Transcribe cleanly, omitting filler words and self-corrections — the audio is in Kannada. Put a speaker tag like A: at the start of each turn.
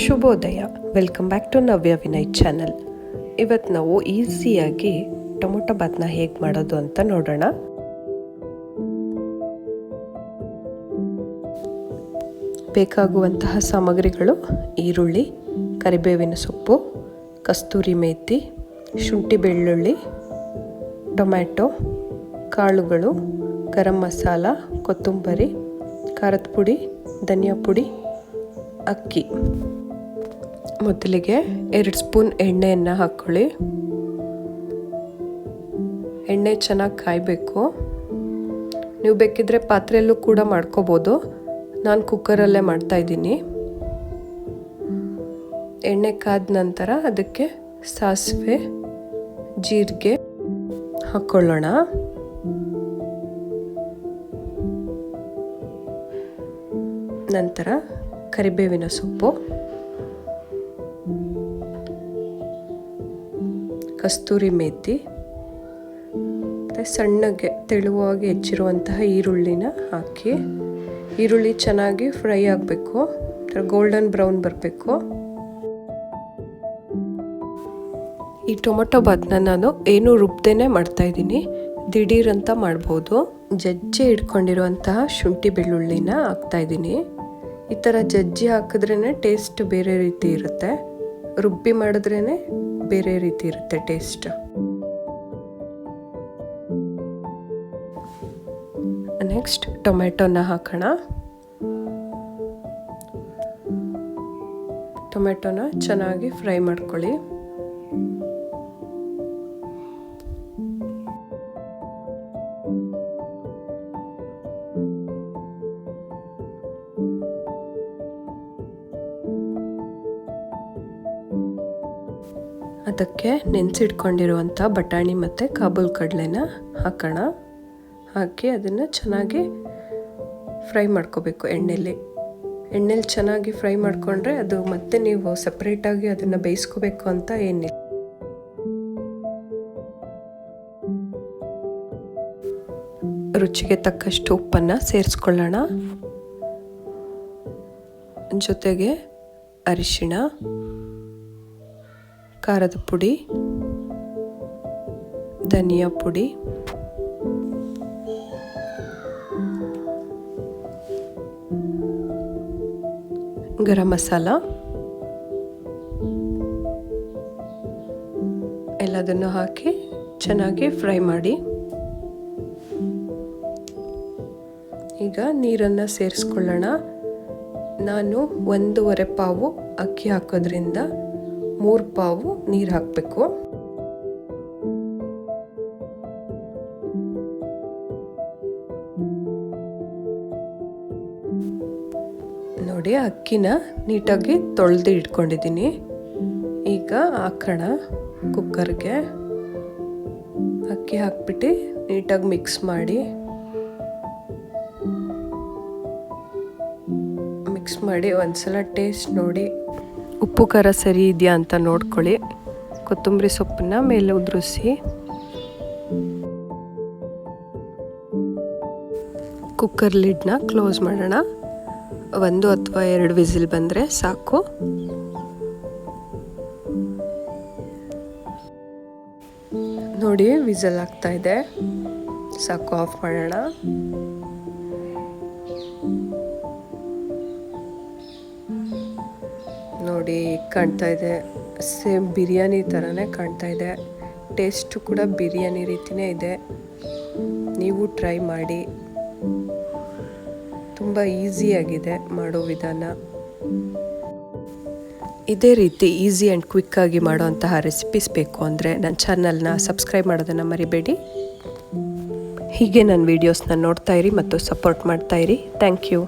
A: ಶುಭೋದಯ. Welcome back to Navya Vinay channel. ಇವತ್ತು ನಾವು ಈಸಿಯಾಗಿ ಟೊಮೊಟೊ ಬಾತ್ನ ಹೇಗೆ ಮಾಡೋದು ಅಂತ ನೋಡೋಣ. ಬೇಕಾಗುವಂತಹ ಸಾಮಗ್ರಿಗಳು: ಈರುಳ್ಳಿ, ಕರಿಬೇವಿನ ಸೊಪ್ಪು, ಕಸ್ತೂರಿ ಮೇಥಿ, ಶುಂಠಿ ಬೆಳ್ಳುಳ್ಳಿ, ಟೊಮ್ಯಾಟೊ, ಕಾಳುಗಳು, ಗರಂ ಮಸಾಲ, ಕೊತ್ತಂಬರಿ, ಖಾರದ ಪುಡಿ, ಧನಿಯಾ ಪುಡಿ, ಅಕ್ಕಿ. ಮೊದಲಿಗೆ 2 ಸ್ಪೂನ್ ಎಣ್ಣೆಯನ್ನು ಹಾಕ್ಕೊಳ್ಳಿ. ಎಣ್ಣೆ ಚೆನ್ನಾಗಿ ಕಾಯಬೇಕು. ನೀವು ಬೇಕಿದ್ರೆ ಪಾತ್ರೆಯಲ್ಲೂ ಕೂಡ ಮಾಡ್ಕೋಬೋದು. ನಾನು ಕುಕ್ಕರಲ್ಲೇ ಮಾಡ್ತಾಯಿದ್ದೀನಿ. ಎಣ್ಣೆ ಕಾದ ನಂತರ ಅದಕ್ಕೆ ಸಾಸಿವೆ, ಜೀರಿಗೆ ಹಾಕ್ಕೊಳ್ಳೋಣ. ನಂತರ ಕರಿಬೇವಿನ ಸೊಪ್ಪು, ಕಸ್ತೂರಿ ಮೇಥಿ, ಮತ್ತು ಸಣ್ಣಗೆ ತೆಳುವಾಗಿ ಹೆಚ್ಚಿರುವಂತಹ ಈರುಳ್ಳಿನ ಹಾಕಿ ಈರುಳ್ಳಿ ಚೆನ್ನಾಗಿ ಫ್ರೈ ಆಗಬೇಕು. ಗೋಲ್ಡನ್ ಬ್ರೌನ್ ಬರಬೇಕು. ಈ ಟೊಮೊಟೊ ಬಾತ್ನ ನಾನು ಏನೂ ರುಬ್ದೇನೆ ಮಾಡ್ತಾಯಿದ್ದೀನಿ. ದಿಢೀರಂತ ಮಾಡ್ಬೋದು. ಜಜ್ಜಿ ಇಟ್ಕೊಂಡಿರುವಂತಹ ಶುಂಠಿ ಬೆಳ್ಳುಳ್ಳಿನ ಹಾಕ್ತಾಯಿದ್ದೀನಿ. ಈ ಥರ ಜಜ್ಜಿ ಹಾಕಿದ್ರೇ ಟೇಸ್ಟ್ ಬೇರೆ ರೀತಿ ಇರುತ್ತೆ. ರುಬ್ಬಿ ಮಾಡಿದ್ರೇ ಬೇರೆ ರೀತಿ ಇರುತ್ತೆ ಟೇಸ್ಟ್. ನೆಕ್ಸ್ಟ್ ಟೊಮೆಟೊನ ಹಾಕೋಣ. ಟೊಮೆಟೊನ ಚೆನ್ನಾಗಿ ಫ್ರೈ ಮಾಡ್ಕೊಳ್ಳಿ. ಅದಕ್ಕೆ ನೆನೆಸಿಟ್ಕೊಂಡಿರುವಂಥ ಬಟಾಣಿ ಮತ್ತು ಕಾಬೂಲ್ ಕಡಲೆನ ಹಾಕೋಣ. ಹಾಕಿ ಅದನ್ನು ಚೆನ್ನಾಗಿ ಫ್ರೈ ಮಾಡ್ಕೋಬೇಕು ಎಣ್ಣೆಲಿ ಚೆನ್ನಾಗಿ ಫ್ರೈ ಮಾಡಿಕೊಂಡ್ರೆ ಅದು ಮತ್ತೆ ನೀವು ಸಪ್ರೇಟಾಗಿ ಅದನ್ನು ಬೇಯಿಸ್ಕೋಬೇಕು ಅಂತ ಏನಿಲ್ಲ. ರುಚಿಗೆ ತಕ್ಕಷ್ಟು ಉಪ್ಪನ್ನು ಸೇರಿಸ್ಕೊಳ್ಳೋಣ. ಜೊತೆಗೆ ಅರಿಶಿಣ, ಖಾರದ ಪುಡಿ, ಧನಿಯಾ ಪುಡಿ, ಗರಂ ಮಸಾಲ ಎಲ್ಲದನ್ನು ಹಾಕಿ ಚೆನ್ನಾಗಿ ಫ್ರೈ ಮಾಡಿ. ಈಗ ನೀರನ್ನು ಸೇರಿಸ್ಕೊಳ್ಳೋಣ. ನಾನು 1.5 ಪಾವು ಅಕ್ಕಿ ಹಾಕೋದ್ರಿಂದ 3 ಪಾವು ನೀರು ಹಾಕಬೇಕು. ನೋಡಿ, ಅಕ್ಕಿನ ನೀಟಾಗಿ ತೊಳೆದು ಇಟ್ಕೊಂಡಿದ್ದೀನಿ. ಈಗ ಹಾಕೋಣ ಕುಕ್ಕರ್ಗೆ. ಅಕ್ಕಿ ಹಾಕ್ಬಿಟ್ಟು ನೀಟಾಗಿ ಮಿಕ್ಸ್ ಮಾಡಿ ಒಂದ್ಸಲ ಟೇಸ್ಟ್ ನೋಡಿ. ಉಪ್ಪು ಖಾರ ಸರಿ ಇದೆಯಾ ಅಂತ ನೋಡ್ಕೊಳ್ಳಿ. ಕೊತ್ತಂಬರಿ ಸೊಪ್ಪನ್ನ ಮೇಲೆ ಉದುರಿಸಿ ಕುಕ್ಕರ್ ಲಿಡ್ನ ಕ್ಲೋಸ್ ಮಾಡೋಣ. 1 ಅಥವಾ 2 ವಿಸಿಲ್ ಬಂದರೆ ಸಾಕು. ನೋಡಿ, ವಿಸಿಲ್ ಆಗ್ತಾ ಇದೆ. ಸಾಕು, ಆಫ್ ಮಾಡೋಣ. ನೋಡಿ, ಕಾಣ್ತಾ ಇದೆ, ಸೇಮ್ ಬಿರಿಯಾನಿ ಥರನೇ ಕಾಣ್ತಾ ಇದೆ. ಟೇಸ್ಟು ಕೂಡ ಬಿರಿಯಾನಿ ರೀತಿಯೇ ಇದೆ. ನೀವು ಟ್ರೈ ಮಾಡಿ. ತುಂಬ ಈಸಿಯಾಗಿದೆ ಮಾಡೋ ವಿಧಾನ. ಇದೇ ರೀತಿ ಈಸಿ ಆ್ಯಂಡ್ ಕ್ವಿಕ್ಕಾಗಿ ಮಾಡೋವಂತಹ ರೆಸಿಪೀಸ್ ಬೇಕು ಅಂದರೆ ನನ್ನ ಚಾನಲ್ನ ಸಬ್ಸ್ಕ್ರೈಬ್ ಮಾಡೋದನ್ನು ಮರಿಬೇಡಿ. ಹೀಗೆ ನನ್ನ ವೀಡಿಯೋಸ್ನ ನೋಡ್ತಾಯಿರಿ ಮತ್ತು ಸಪೋರ್ಟ್ ಮಾಡ್ತಾಯಿರಿ. Thank you.